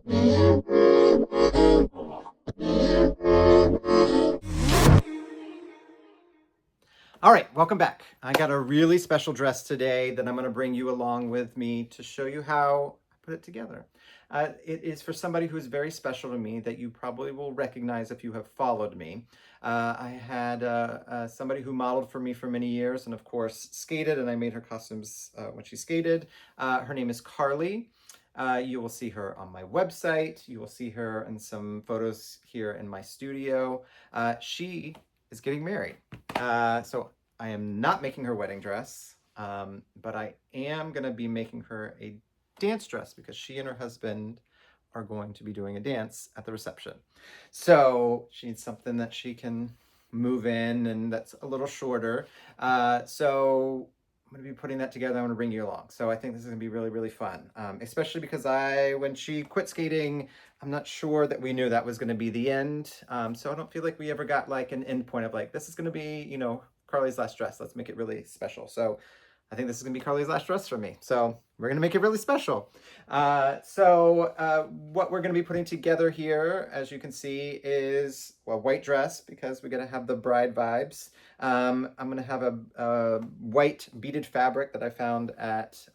All right, welcome back. I got a really special dress today that I'm going to bring you along with me to show you how I put it together. It is for somebody who is very special to me that you probably will recognize if you have followed me. I had somebody who modeled for me for many years and of course skated, and I made her costumes when she skated. Her name is Carly. You will see her on my website. You will see her in some photos here in my studio. She is getting married. So I am not making her wedding dress, but I am going to be making her a dance dress because she and her husband are going to be doing a dance at the reception. So she needs something that she can move in and that's a little shorter. So I'm going to be putting that together. I'm going to bring you along. So I think this is going to be really, really fun, especially because when she quit skating, I'm not sure that we knew that was going to be the end. So I don't feel like we ever got like an end point of like, this is going to be, you know, Carly's last dress. Let's make it really special. So I think this is going to be Carly's last dress for me. So we're going to make it really special. What we're going to be putting together here, as you can see, is a white dress because we're going to have the bride vibes. I'm going to have a white beaded fabric that I found at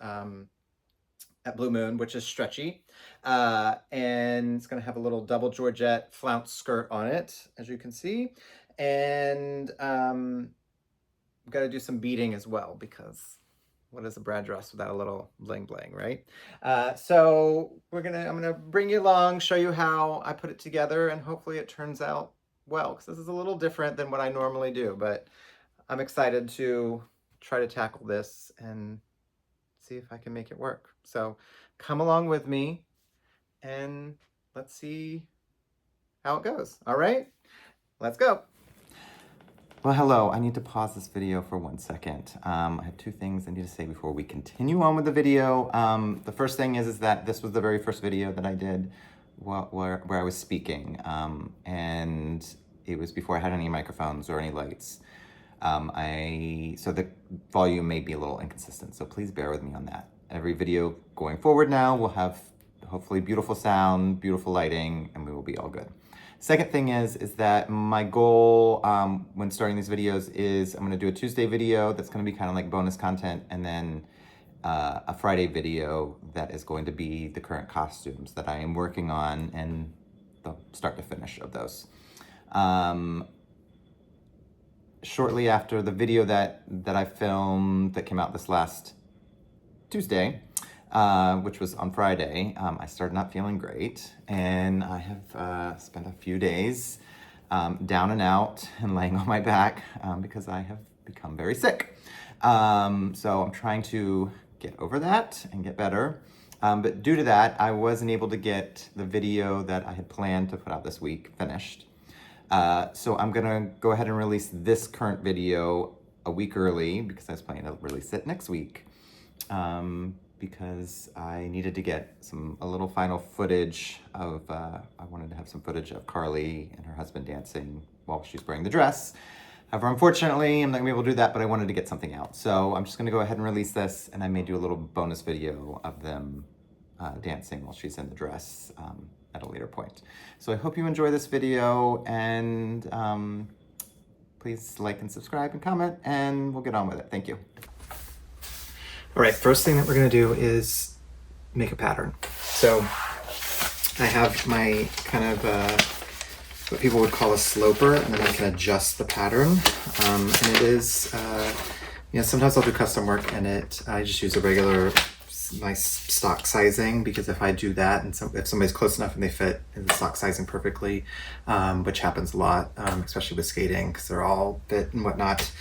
Blue Moon, which is stretchy. And it's going to have a little double Georgette flounce skirt on it, as you can see. And we've got to do some beading as well because what is a bride dress without a little bling bling, right? So I'm gonna bring you along, show you how I put it together, and hopefully it turns out well, because this is a little different than what I normally do, but I'm excited to try to tackle this and see if I can make it work. So come along with me and let's see how it goes. All right, let's go. Well, hello. I need to pause this video for 1 second. I have two things I need to say before we continue on with the video. The first thing is that this was the very first video that I did where I was speaking, and it was before I had any microphones or any lights. So the volume may be a little inconsistent, so please bear with me on that. Every video going forward now will have hopefully beautiful sound, beautiful lighting, and we will be all good. Second thing is that my goal when starting these videos is I'm going to do a Tuesday video that's going to be kind of like bonus content, and then a Friday video that is going to be the current costumes that I am working on and the start to finish of those. Shortly after the video that I filmed that came out this last Tuesday, which was on Friday, I started not feeling great, and I have spent a few days down and out and laying on my back because I have become very sick. So I'm trying to get over that and get better. But due to that, I wasn't able to get the video that I had planned to put out this week finished. So I'm gonna go ahead and release this current video a week early because I was planning to release it next week. Because I needed to get a little final footage of, I wanted to have some footage of Carly and her husband dancing while she's wearing the dress. However, unfortunately, I'm not gonna be able to do that, but I wanted to get something out. So I'm just gonna go ahead and release this, and I may do a little bonus video of them dancing while she's in the dress at a later point. So I hope you enjoy this video, and please like and subscribe and comment, and we'll get on with it. Thank you. All right, first thing that we're gonna do is make a pattern. So I have my kind of what people would call a sloper, and then I can adjust the pattern. And it is, sometimes I'll do custom work and I just use a regular nice stock sizing, because if I do that and if somebody's close enough and they fit in the stock sizing perfectly, which happens a lot, especially with skating, because they're all fit and whatnot,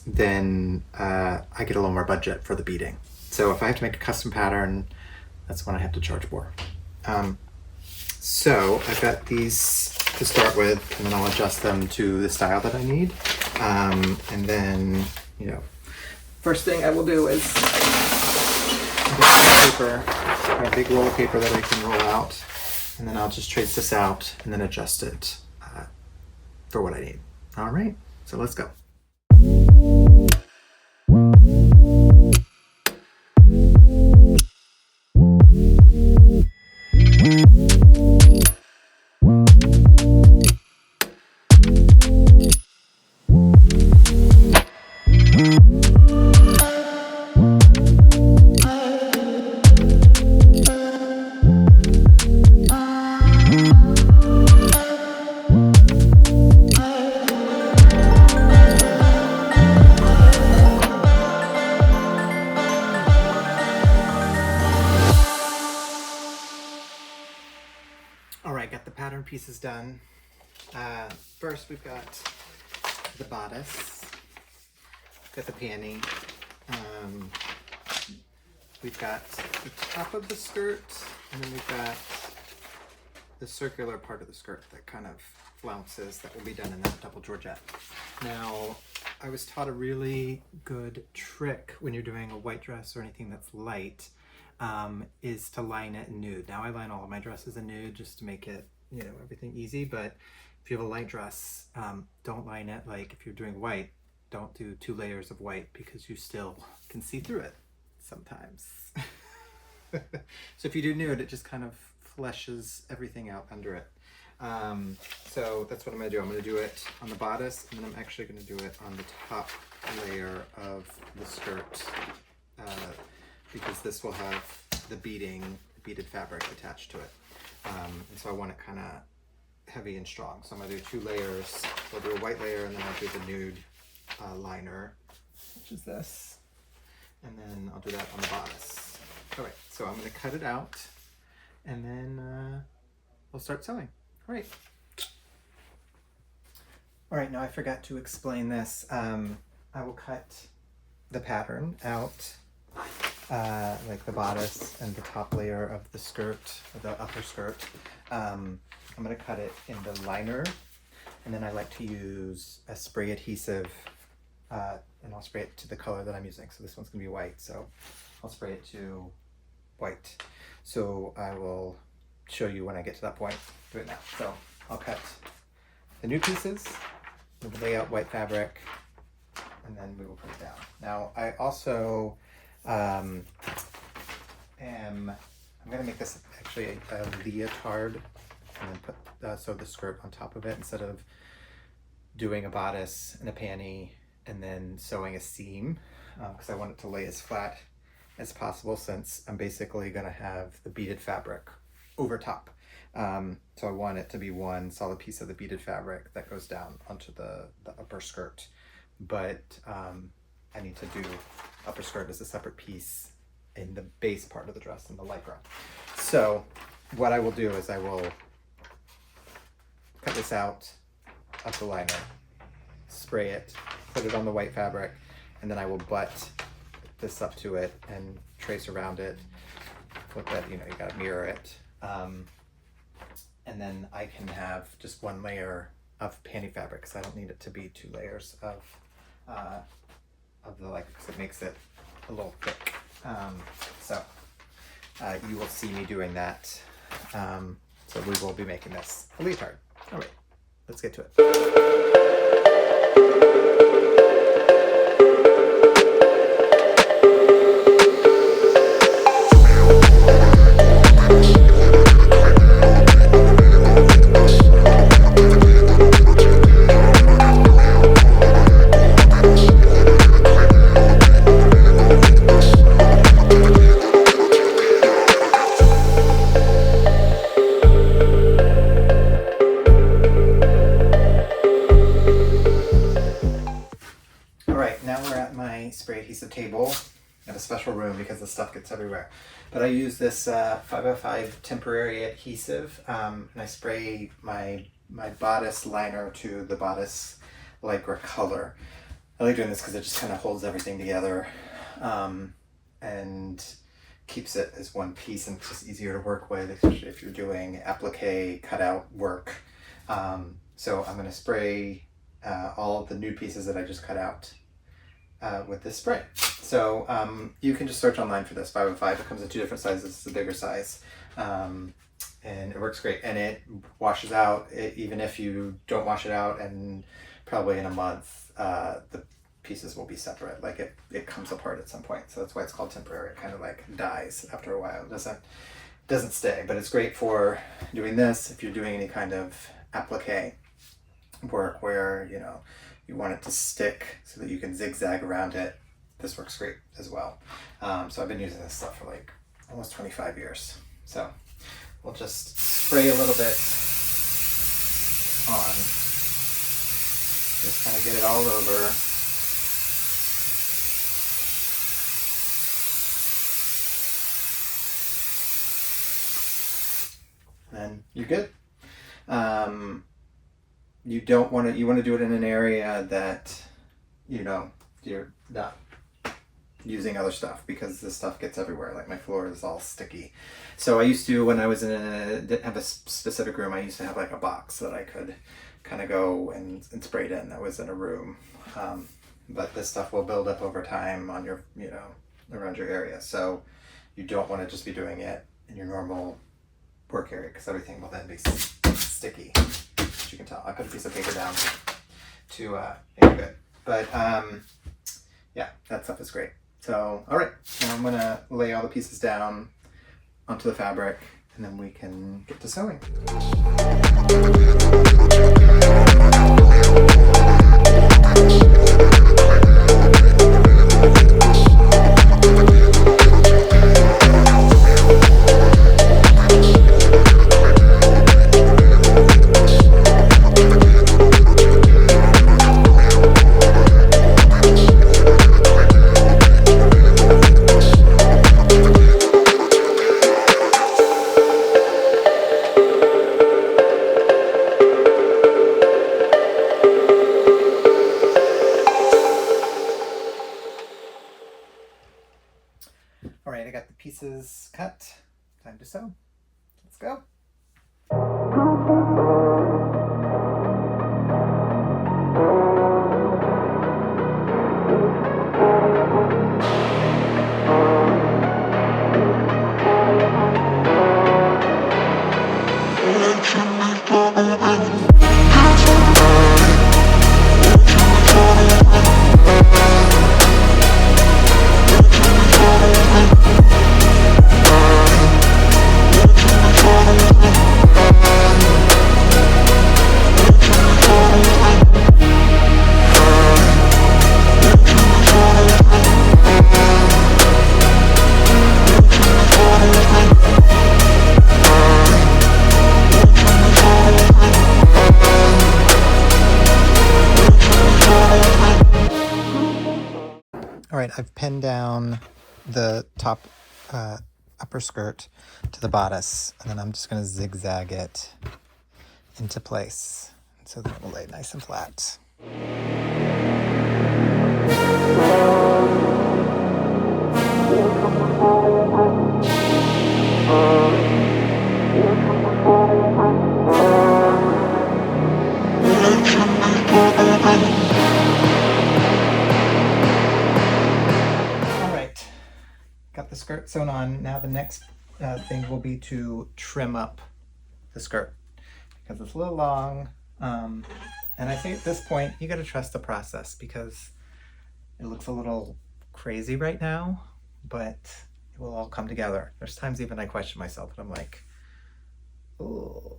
then I get a little more budget for the beading. So if I have to make a custom pattern, that's when I have to charge more. So I've got these to start with, and then I'll adjust them to the style that I need. And then, first thing I will do is get a big roll of paper that I can roll out, and then I'll just trace this out and then adjust it for what I need. All right, so let's go. All right, got the pattern pieces done. First, we've got the bodice, got the panty. We've got the top of the skirt, and then we've got the circular part of the skirt that kind of flounces that will be done in that double Georgette. Now, I was taught a really good trick when you're doing a white dress or anything that's light, is to line it in nude. Now I line all of my dresses in nude just to make it, you know, everything easy, but if you have a light dress, don't line it like if you're doing white, don't do 2 layers of white because you still can see through it sometimes. So if you do nude, it just kind of fleshes everything out under it. So that's what I'm going to do. I'm going to do it on the bodice, and then I'm actually going to do it on the top layer of the skirt, because this will have the beaded fabric attached to it. And so I want it kind of heavy and strong. So I'm going to do 2 layers. I'll do a white layer, and then I'll do the nude liner, which is this. And then I'll do that on the bodice. All right, so I'm going to cut it out, and then I'll start sewing. All right. All right, now I forgot to explain this. I will cut the pattern out, like the bodice and the top layer of the skirt, or the upper skirt. I'm going to cut it in the liner, and then I like to use a spray adhesive, and I'll spray it to the color that I'm using. So this one's going to be white, so I'll spray it to white. So I will show you when I get to that point. Do it now. So I'll cut the new pieces, we'll lay out white fabric, and then we will put it down. Now I also I'm going to make this actually a leotard, and then put sew the skirt on top of it instead of doing a bodice and a panty and then sewing a seam, because I want it to lay as flat as possible, since I'm basically going to have the beaded fabric over top. So I want it to be one solid piece of the beaded fabric that goes down onto the upper skirt, but I need to do upper skirt as a separate piece in the base part of the dress in the lycra. So what I will do is I will cut this out of the liner, spray it, put it on the white fabric, and then I will butt this up to it and trace around it. Flip that, you know, you gotta mirror it. And then I can have just 1 layer of panty fabric, because I don't need it to be 2 layers of the lycra, because it makes it a little thick. So you will see me doing that. So we will be making this a leotard. All right, let's get to it. Spray adhesive table. I have a special room because the stuff gets everywhere. But I use this 505 temporary adhesive, and I spray my bodice liner to the bodice lycra color. I like doing this because it just kind of holds everything together, and keeps it as one piece, and it's just easier to work with, especially if you're doing applique cutout work. So I'm going to spray all of the nude pieces that I just cut out with this spray. So you can just search online for this 505. It comes in 2 different sizes. It's a bigger size, and it works great, and it washes out even if you don't wash it out, and probably in a month the pieces will be separate. Like it comes apart at some point, so that's why it's called temporary. It kind of like dies after a while. It doesn't stay, but it's great for doing this if you're doing any kind of applique work where, you know, you want it to stick so that you can zigzag around it. This works great as well. So I've been using this stuff for like almost 25 years. So we'll just spray a little bit on, just kind of get it all over. then you're good. You don't want to, you want to do it in an area that, you know, you're not using other stuff, because this stuff gets everywhere. Like my floor is all sticky. So I used to, when I was didn't have a specific room, I used to have like a box that I could kind of go and spray it in that was in a room. But this stuff will build up over time on your, you know, around your area. So you don't want to just be doing it in your normal work area, because everything will then be sticky. As you can tell, I put a piece of paper down to make it good. But yeah, that stuff is great. So, all right, now I'm gonna lay all the pieces down onto the fabric, and then we can get to sewing. All right, I got the pieces cut. Time to sew. Let's go. All right, I've pinned down the top upper skirt to the bodice, and then I'm just going to zigzag it into place so that it will lay nice and flat. Got the skirt sewn on. Now the next thing will be to trim up the skirt, because it's a little long. And I think at this point you got to trust the process, because it looks a little crazy right now, but it will all come together. There's times even I question myself and I'm like, oh,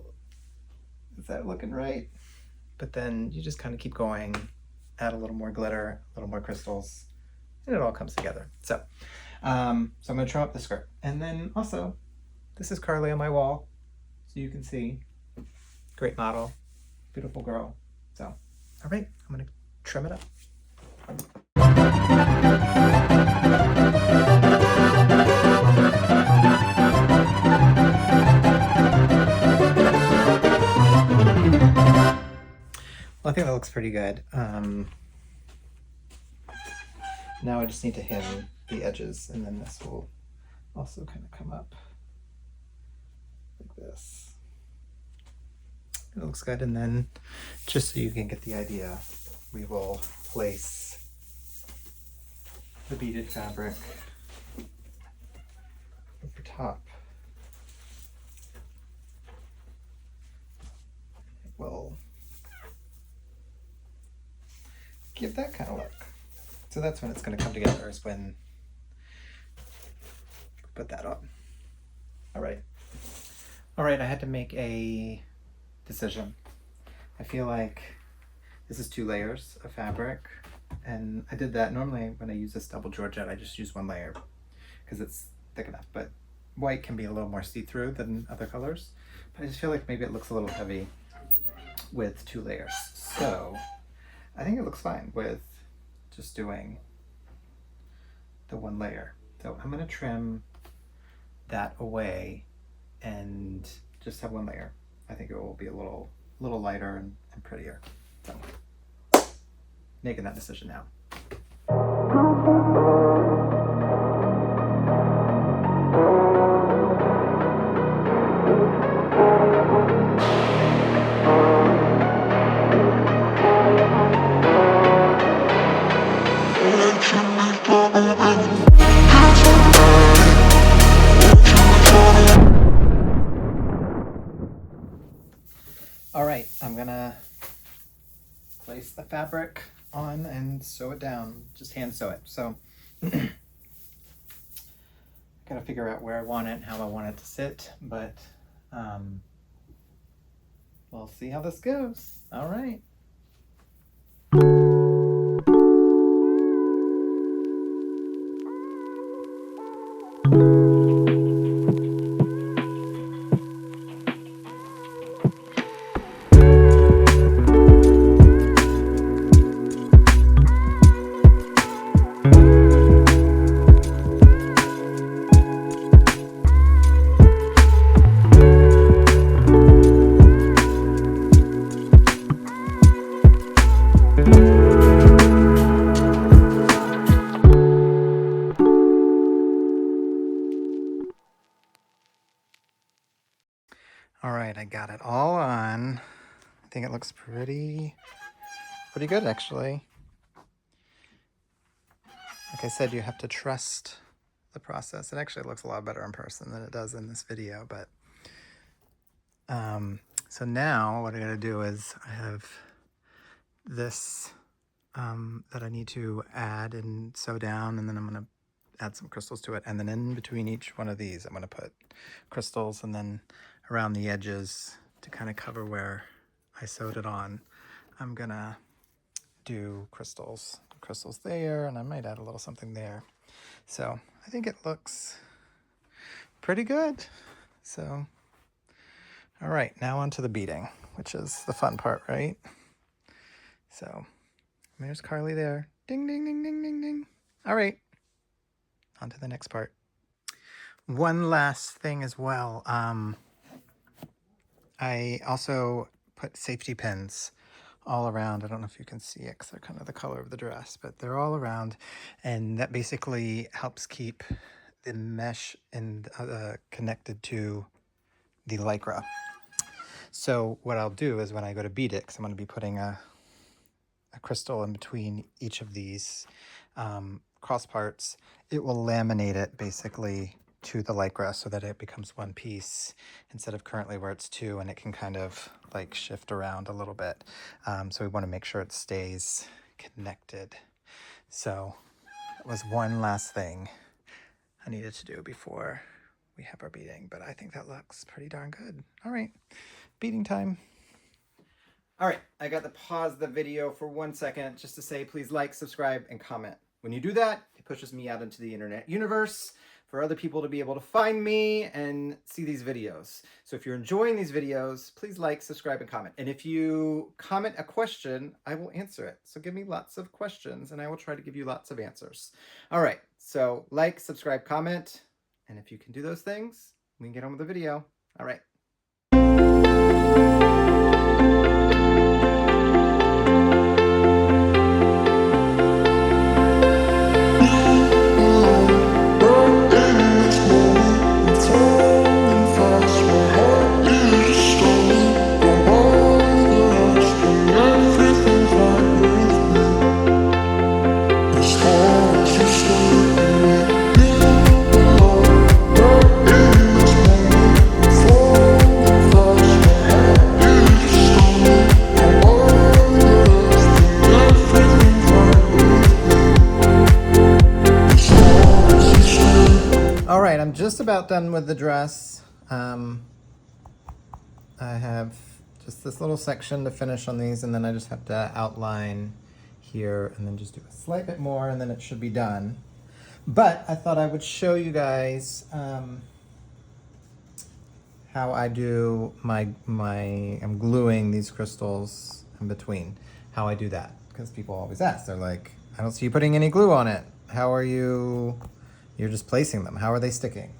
is that looking right? But then you just kind of keep going, add a little more glitter, a little more crystals, and it all comes together. So I'm going to trim up the skirt. And then also, this is Carly on my wall, so you can see. Great model, beautiful girl. So, all right, I'm going to trim it up. Well, I think that looks pretty good. Now I just need to hem the edges, and then this will also kind of come up like this. It looks good. And then, just so you can get the idea, we will place the beaded fabric over top. It will give that kind of look. So that's when it's going to come together, is when we put that on. All right. All right, I had to make a decision. I feel like this is 2 layers of fabric, and I did that. Normally when I use this double Georgette, I just use 1 layer because it's thick enough, but white can be a little more see-through than other colors. But I just feel like maybe it looks a little heavy with 2 layers. So I think it looks fine with just doing the 1 layer. So I'm going to trim that away and just have one layer. I think it will be a little lighter and prettier. So, making that decision now. All right, I'm gonna place the fabric on and sew it down, just hand sew it. So I gotta figure out where I want it and how I want it to sit, but we'll see how this goes. All right. All right, I got it all on. I think it looks pretty good, actually. Like I said, you have to trust the process. It actually looks a lot better in person than it does in this video, but so now what I gotta do is I have this that I need to add and sew down, and then I'm gonna add some crystals to it, and then in between each one of these I'm gonna put crystals, and then around the edges to kind of cover where I sewed it on, I'm gonna do crystals there, and I might add a little something there. So I think it looks pretty good. So all right, now on to the beading, which is the fun part, right? So there's Carly there. Ding, ding, ding, ding, ding, ding. All right, on to the next part. One last thing as well. I also put safety pins all around. I don't know if you can see it because they're kind of the color of the dress, but they're all around, and that basically helps keep the mesh and connected to the Lycra. So what I'll do is when I go to bead it, because I'm going to be putting a crystal in between each of these cross parts, it will laminate it basically to the Lycra so that it becomes one piece instead of currently where it's two, and it can kind of like shift around a little bit. So we want to make sure it stays connected. So that was one last thing I needed to do before we have our beading, but I think that looks pretty darn good. All right, beading time. All right, I got to pause the video for 1 second just to say please like, subscribe, and comment. When you do that, it pushes me out into the internet universe for other people to be able to find me and see these videos. So if you're enjoying these videos, please like, subscribe, and comment. And if you comment a question, I will answer it. So give me lots of questions and I will try to give you lots of answers. All right, so like, subscribe, comment, and if you can do those things, we can get on with the video. All right. I'm just about done with the dress. I have just this little section to finish on these, and then I just have to outline here and then just do a slight bit more, and then it should be done. But I thought I would show you guys how I do I'm gluing these crystals in between, how I do that. Because people always ask, they're like, I don't see you putting any glue on it. How are you're just placing them. How are they sticking?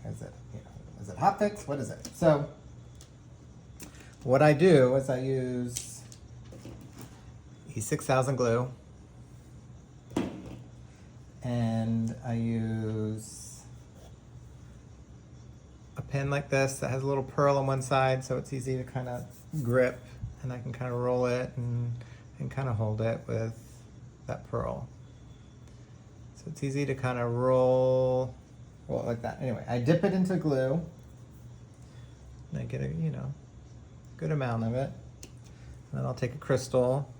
Is it hot fix? What is it? So what I do is I use E6000 glue, and I use a pin like this that has a little pearl on one side, so it's easy to kind of grip, and I can kind of roll it and kind of hold it with that pearl. So it's easy to kind of roll like that. Anyway, I dip it into glue, and I get a, good amount of it. And then I'll take a crystal.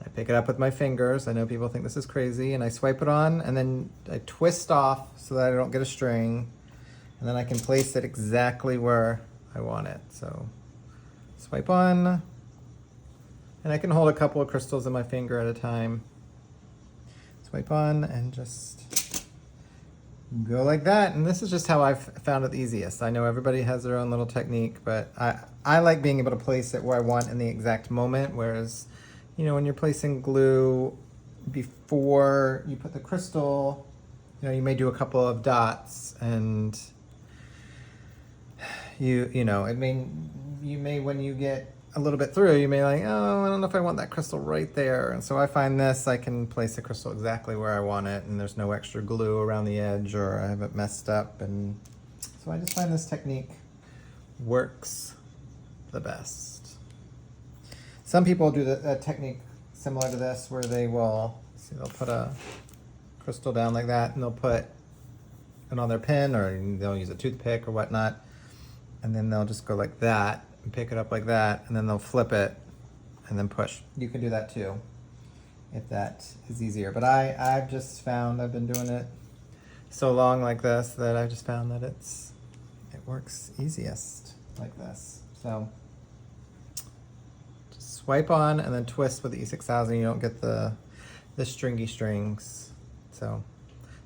I pick it up with my fingers. I know people think this is crazy, and I swipe it on, and then I twist off so that I don't get a string, and then I can place it exactly where I want it. So swipe on, and I can hold a couple of crystals in my finger at a time. Swipe on and just go like that. And this is just how I've found it the easiest. I know everybody has their own little technique, but I like being able to place it where I want in the exact moment, whereas when you're placing glue before you put the crystal, you may do a couple of dots, and you may when you get a little bit through, you may like, oh, I don't know if I want that crystal right there. And so I find this, I can place the crystal exactly where I want it, and there's no extra glue around the edge, or I haven't messed up. And so I just find this technique works the best. Some people do a technique similar to this where they'll put a crystal down like that, and they'll put it on their pen, or they'll use a toothpick or whatnot, and then they'll just go like that and pick it up like that, and then they'll flip it and then push. You can do that too if that is easier. But I've just found, I've been doing it so long like this, that I've just found that it works easiest like this. So just swipe on and then twist with the E6000. You don't get the stringy strings. So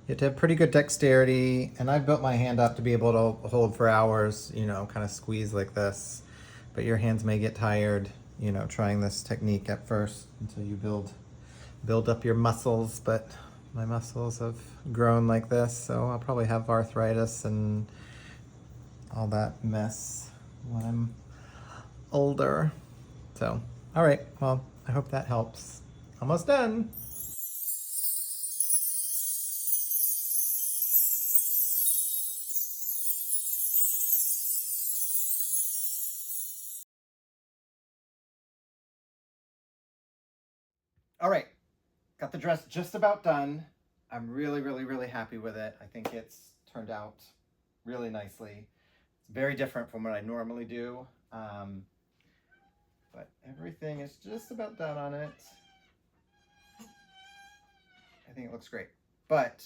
you have to have pretty good dexterity, and I've built my hand up to be able to hold for hours, kind of squeeze like this. But your hands may get tired, trying this technique at first until you build up your muscles. But my muscles have grown like this, so I'll probably have arthritis and all that mess when I'm older. So, all right, well, I hope that helps. Almost done. All right, got the dress just about done. I'm really, really, really happy with it. I think it's turned out really nicely. It's very different from what I normally do, but everything is just about done on it. I think it looks great, but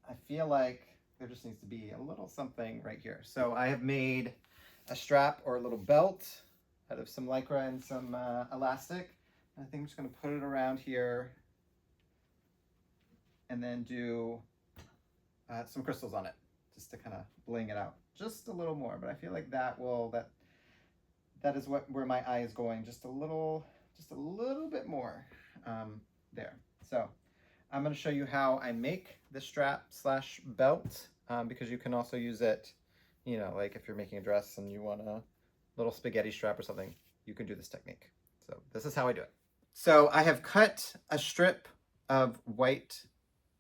I feel like there just needs to be a little something right here. So I have made a strap or a little belt out of some Lycra and some elastic. I think I'm just going to put it around here and then do some crystals on it, just to kind of bling it out just a little more. But I feel like that is where my eye is going, just a little bit more there. So I'm going to show you how I make the strap slash belt, because you can also use it, like if you're making a dress and you want a little spaghetti strap or something, you can do this technique. So this is how I do it. So I have cut a strip of white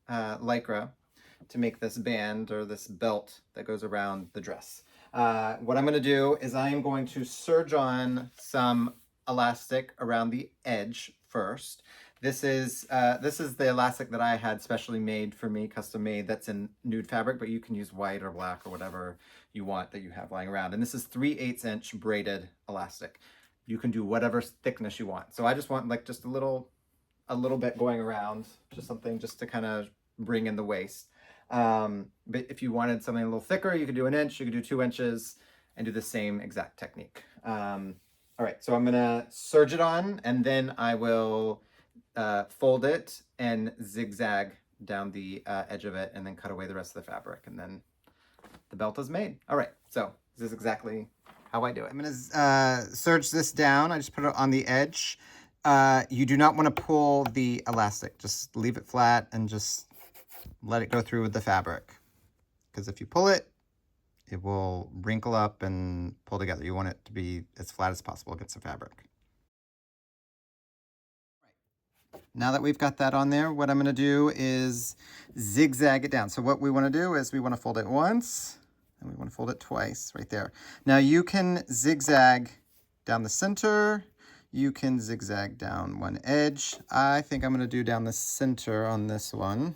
Lycra to make this band or this belt that goes around the dress. What I'm going to do is I am going to serge on some elastic around the edge first. This is the elastic that I had specially made for me, custom made, that's in nude fabric, but you can use white or black or whatever you want that you have lying around. And this is 3/8 inch braided elastic. You can do whatever thickness you want. So I just want like just a little bit going around, just something just to kind of bring in the waist. But if you wanted something a little thicker, you could do 1 inch, you could do 2 inches, and do the same exact technique. All right, so I'm gonna serge it on, and then I will fold it and zigzag down the edge of it, and then cut away the rest of the fabric, and then the belt is made. All right, so this is exactly how I do it. I'm gonna serge this down. I just put it on the edge. You do not want to pull the elastic. Just leave it flat and just let it go through with the fabric. Because if you pull it, it will wrinkle up and pull together. You want it to be as flat as possible against the fabric. Now that we've got that on there, what I'm going to do is zigzag it down. So what we want to do is we want to fold it once, and we want to fold it twice right there. Now you can zigzag down the center. You can zigzag down one edge. I think I'm going to do down the center on this one.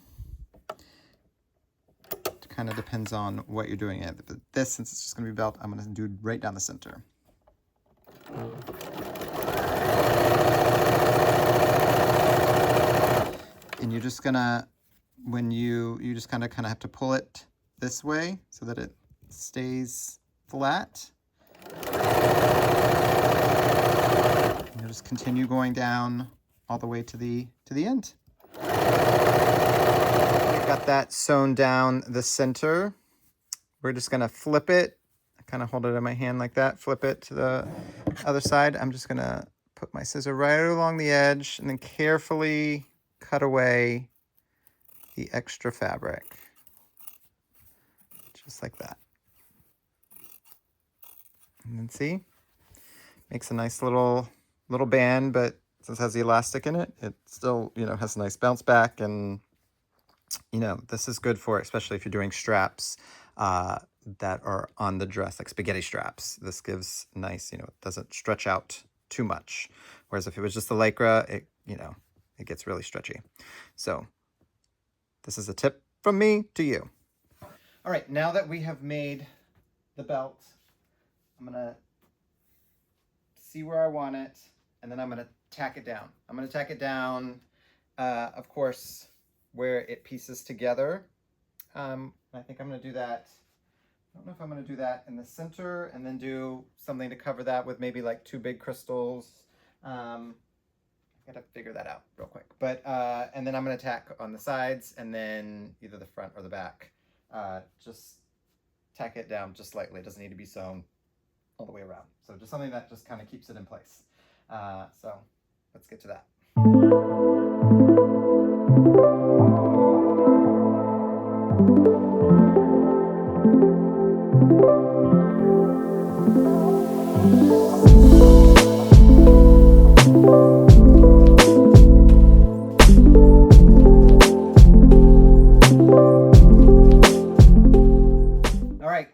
It kind of depends on what you're doing. But this, since it's just going to be belt, I'm going to do right down the center. And you're just gonna, when you just kind of have to pull it this way so that it stays flat. And you'll just continue going down all the way to the end. We've got that sewn down the center. We're just gonna flip it. I kind of hold it in my hand like that, flip it to the other side. I'm just gonna put my scissor right along the edge and then carefully cut away the extra fabric, just like that. And then see, makes a nice little band, but since it has the elastic in it, it still, has a nice bounce back. And, this is good for, especially if you're doing straps that are on the dress, like spaghetti straps. This gives nice, it doesn't stretch out too much. Whereas if it was just the Lycra, it gets really stretchy. So this is a tip from me to you. All right, now that we have made the belt, I'm gonna see where I want it, and then I'm gonna tack it down. I'm gonna tack it down, of course, where it pieces together. I think I'm gonna do that. I don't know if I'm gonna do that in the center and then do something to cover that with maybe like 2 big crystals. Gotta figure that out real quick. But and then I'm gonna tack on the sides and then either the front or the back. Just tack it down just slightly. It doesn't need to be sewn all the way around. So just something that just kind of keeps it in place. So let's get to that.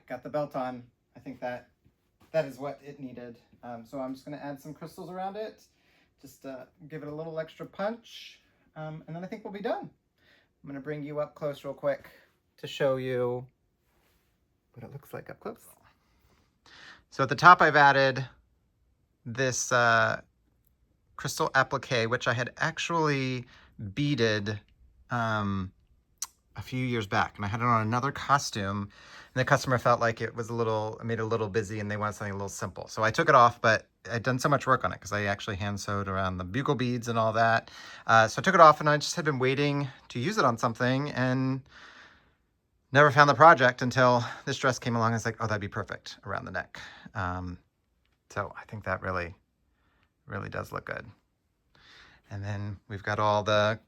Got the belt on. I think that is what it needed. So I'm just going to add some crystals around it, just give it a little extra punch, and then I think we'll be done. I'm going to bring you up close real quick to show you what it looks like up close. So at the top I've added this crystal applique, which I had actually beaded a few years back, and I had it on another costume, and the customer felt like it made it a little busy and they wanted something a little simple. So I took it off, but I'd done so much work on it because I actually hand sewed around the bugle beads and all that. So I took it off and I just had been waiting to use it on something and never found the project until this dress came along. I was like, oh, that'd be perfect around the neck. So I think that really does look good. And then we've got all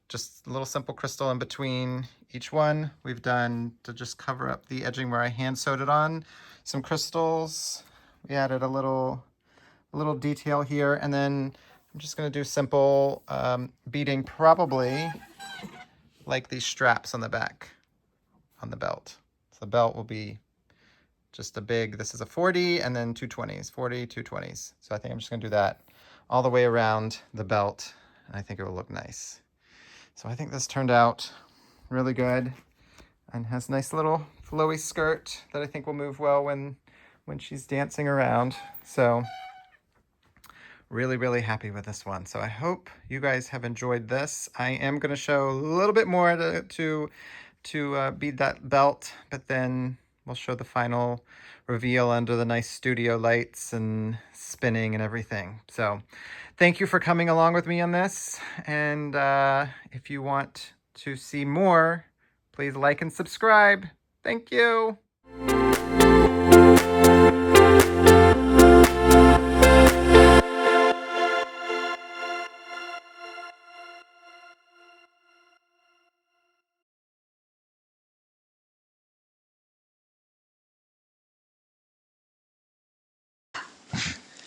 just a little simple crystal in between each one. We've done to just cover up the edging where I hand sewed it on. Some crystals. We added a little detail here. And then I'm just gonna do simple beading, probably like these straps on the back on the belt. So the belt will be just this is a 40 and then 2 20s, 40, 2 20s. So I think I'm just gonna do that all the way around the belt. And I think it will look nice. So I think this turned out really good and has a nice little flowy skirt that I think will move well when she's dancing around. So really happy with this one. So I hope you guys have enjoyed this. I am going to show a little bit more to bead that belt, but then we'll show the final reveal under the nice studio lights and spinning and everything. So thank you for coming along with me on this. And if you want to see more, please like and subscribe. Thank you.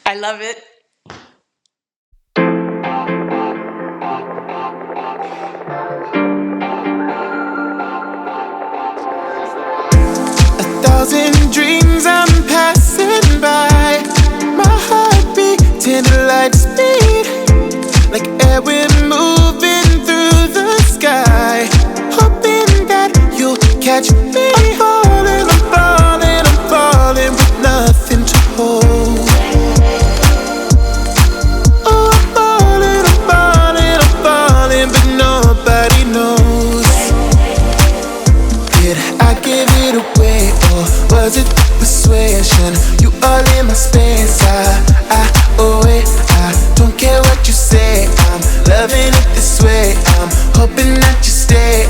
I love it. Thousand dreams I'm passing by. My heartbeat tender like speed, like air we're moving through the sky. Hoping that you'll catch me. I'm falling, I'm falling with nothing to hold. Oh, I'm falling, I'm falling, I'm falling, but nobody knows. Did I give it away, or was it persuasion? You all in my space, oh wait, I don't care what you say. I'm loving it this way. I'm hoping that you stay,